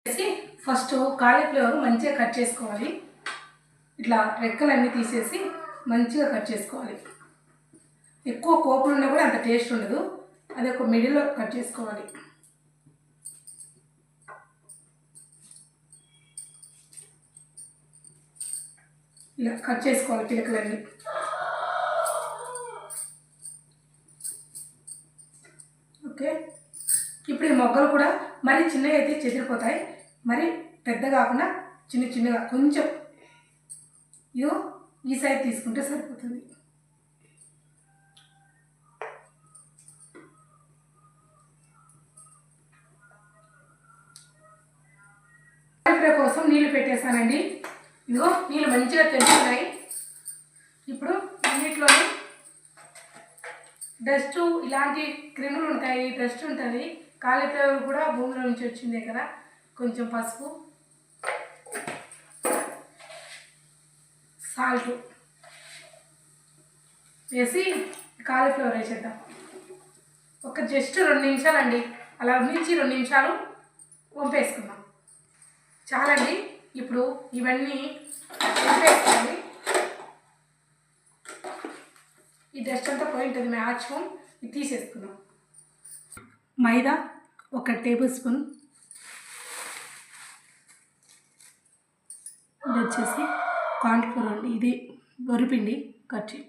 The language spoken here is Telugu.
ఫస్ట్ కాలీఫ్లవర్ మంచిగా కట్ చేసుకోవాలి. ఇట్లా రెక్కలన్నీ తీసేసి మంచిగా కట్ చేసుకోవాలి. ఎక్కువ కోపులు ఉన్నా కూడా అంత టేస్ట్ ఉండదు. అది ఒక మిడిల్లో కట్ చేసుకోవాలి. ఇలా కట్ చేసుకోవాలి పిలకలన్నీ. ఓకే, ఇప్పుడు ఈ మొగ్గలు కూడా మరీ చిన్నగా అయితే చెదిరిపోతాయి. మరి పెద్ద కాకుండా చిన్న చిన్నగా కొంచెం ఇదో ఈ సైజ్ తీసుకుంటే సరిపోతుంది. కాలీఫ్లవర్ కోసం నీళ్ళు పెట్టేసానండి. ఇదిగో నీళ్ళు మంచిగా తెలుస్తున్నాయి. ఇప్పుడు అన్నిట్లోనే డస్ట్ ఇలాంటి క్రిములు ఉంటాయి, డస్ట్ ఉంటుంది. కాలీఫ్లవర్ కూడా భూమిలో నుంచి వచ్చిందే కదా. కొంచెం పసుపు, సాల్ట్ వేసి కాలీఫ్లవర్ వేసేద్దాం. ఒక జస్ట్ 2 నిమిషాలండి, అలా నుంచి 2 నిమిషాలు వంపేసుకుందాం చాలండి. ఇప్పుడు ఇవన్నీ వంపేసుకోవాలి. ఈ డస్ట్ అంతా పోయి ఉంటుంది మ్యాక్సిమం. ఇది తీసేసుకుందాం. మైదా 1 టేబుల్ స్పూన్, ఇది వచ్చేసి కార్న్ఫ్లోర్ అండి. ఇది వరిపిండి కచ్చి